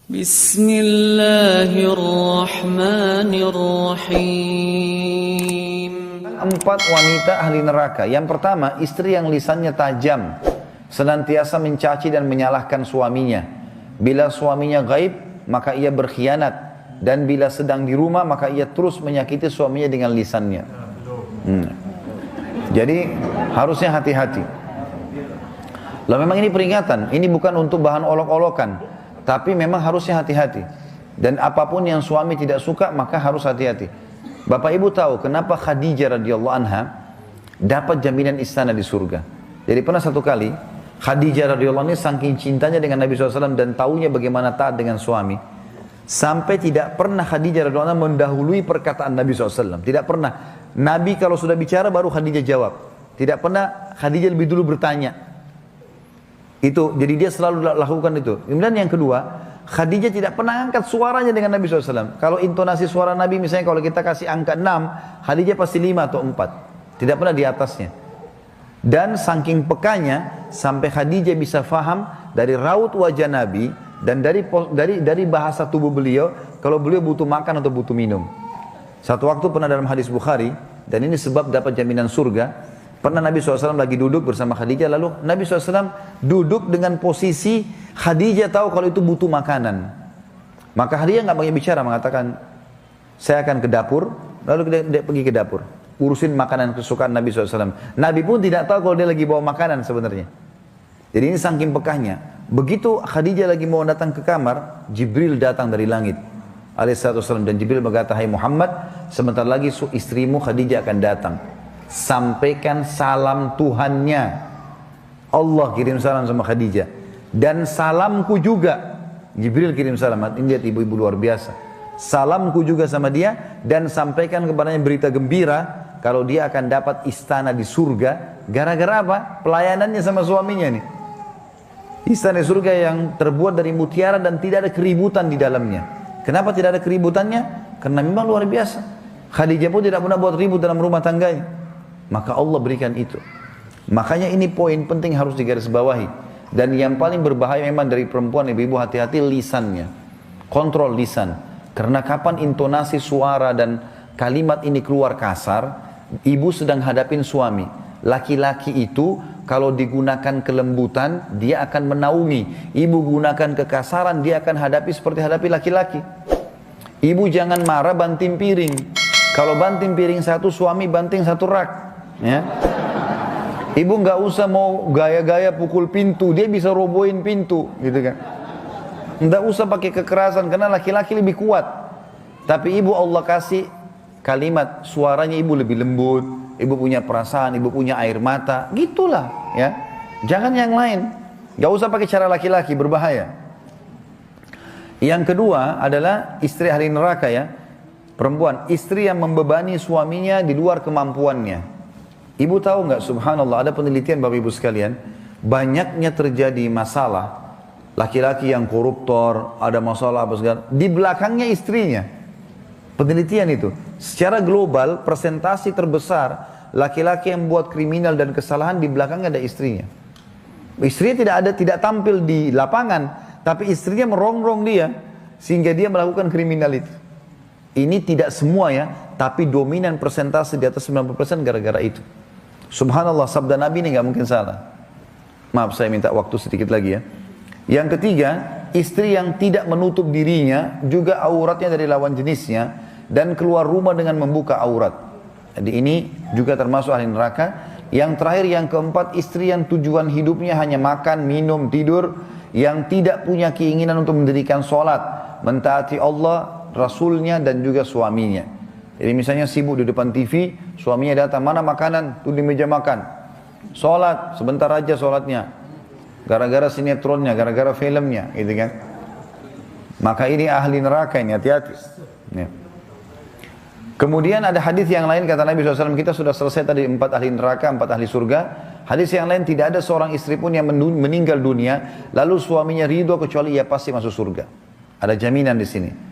Bismillahirrahmanirrahim. 4 wanita ahli neraka. Yang pertama, istri yang lisannya tajam, senantiasa mencaci dan menyalahkan suaminya. Bila suaminya gaib, maka ia berkhianat, dan bila sedang di rumah, maka ia terus menyakiti suaminya dengan lisannya. Jadi harusnya hati-hati. Lalu memang ini peringatan, ini bukan untuk bahan olok-olokan, tapi memang harusnya hati-hati. Dan apapun yang suami tidak suka, maka harus hati-hati. Bapak Ibu tahu kenapa Khadijah radhiyallahu anha dapat jaminan istana di surga. Jadi pernah satu kali Khadijah radhiyallahu anha saking cintanya dengan Nabi SAW dan tahunya bagaimana taat dengan suami, sampai tidak pernah Khadijah radhiyallahu anha mendahului perkataan Nabi SAW. Tidak pernah. Nabi kalau sudah bicara baru Khadijah jawab. Tidak pernah Khadijah lebih dulu bertanya. Itu, jadi dia selalu lakukan itu. Kemudian yang kedua, Khadijah tidak pernah angkat suaranya dengan Nabi SAW. Kalau intonasi suara Nabi misalnya kalau kita kasih angka 6, Khadijah pasti 5 atau 4. Tidak pernah di atasnya. Dan saking pekanya, sampai Khadijah bisa faham dari raut wajah Nabi, dan dari bahasa tubuh beliau, kalau beliau butuh makan atau butuh minum. Satu waktu pernah dalam hadis Bukhari, dan ini sebab dapat jaminan surga, pernah Nabi SAW lagi duduk bersama Khadijah, lalu Nabi SAW duduk dengan posisi Khadijah tahu kalau itu butuh makanan. Maka Khadijah nggak banyak bicara, mengatakan, saya akan ke dapur, lalu dia pergi ke dapur, urusin makanan kesukaan Nabi SAW. Nabi pun tidak tahu kalau dia lagi bawa makanan sebenarnya. Jadi ini saking pekahnya. Begitu Khadijah lagi mau datang ke kamar, Jibril datang dari langit alaihissalam, dan Jibril berkata, hai Muhammad, sebentar lagi istrimu Khadijah akan datang. Sampaikan salam Tuhannya. Allah kirim salam sama Khadijah. Dan salamku juga. Jibril kirim salam. Ini lihat ibu-ibu luar biasa. Salamku juga sama dia. Dan sampaikan kepadanya berita gembira. Kalau dia akan dapat istana di surga. Gara-gara apa? Pelayanannya sama suaminya nih. Istana di surga yang terbuat dari mutiara dan tidak ada keributan di dalamnya. Kenapa tidak ada keributannya? Karena memang luar biasa. Khadijah pun tidak pernah buat ribut dalam rumah tangganya. Maka Allah berikan itu. Makanya ini poin penting harus digarisbawahi. Dan yang paling berbahaya memang dari perempuan, ibu-ibu hati-hati lisannya. Kontrol lisan. Karena kapan intonasi suara dan kalimat ini keluar kasar, ibu sedang hadapin suami. Laki-laki itu kalau digunakan kelembutan, dia akan menaungi. Ibu gunakan kekasaran, dia akan hadapi seperti hadapi laki-laki. Ibu jangan marah banting piring. Kalau banting piring satu, suami banting satu rak. Ya. Ibu nggak usah mau gaya-gaya pukul pintu, dia bisa robohin pintu, gitu kan. Nggak usah pakai kekerasan karena laki-laki lebih kuat. Tapi ibu Allah kasih kalimat, suaranya ibu lebih lembut, ibu punya perasaan, ibu punya air mata, gitulah, ya. Jangan yang lain. Nggak usah pakai cara laki-laki, berbahaya. Yang kedua adalah istri ahli neraka, ya. Perempuan, istri yang membebani suaminya di luar kemampuannya. Ibu tahu nggak, subhanallah, ada penelitian Bapak Ibu sekalian, banyaknya terjadi masalah, laki-laki yang koruptor, ada masalah apa segala, di belakangnya istrinya. Penelitian itu, secara global, persentasi terbesar, laki-laki yang buat kriminal dan kesalahan, di belakangnya ada istrinya. Istrinya tidak tampil di lapangan, tapi istrinya merongrong dia, sehingga dia melakukan kriminal itu. Ini tidak semua ya, tapi dominan persentase di atas 90% gara-gara itu. Subhanallah, sabda Nabi ini nggak mungkin salah. Maaf, saya minta waktu sedikit lagi ya. Yang ketiga, istri yang tidak menutup dirinya, juga auratnya dari lawan jenisnya, dan keluar rumah dengan membuka aurat. Jadi ini juga termasuk ahli neraka. Yang terakhir, yang keempat, istri yang tujuan hidupnya hanya makan, minum, tidur, yang tidak punya keinginan untuk mendirikan sholat, mentaati Allah, Rasulnya, dan juga suaminya. Jadi misalnya sibuk di depan TV, suaminya datang, mana makanan? Tuh di meja makan. Sholat, sebentar aja sholatnya. Gara-gara sinetronnya, gara-gara filmnya, gitu kan. Maka ini ahli neraka ini, hati-hati. Ya. Kemudian ada hadis yang lain, kata Nabi SAW, kita sudah selesai tadi 4 ahli neraka, 4 ahli surga. Hadis yang lain, tidak ada seorang istri pun yang meninggal dunia, lalu suaminya ridho kecuali ia pasti masuk surga. Ada jaminan di sini.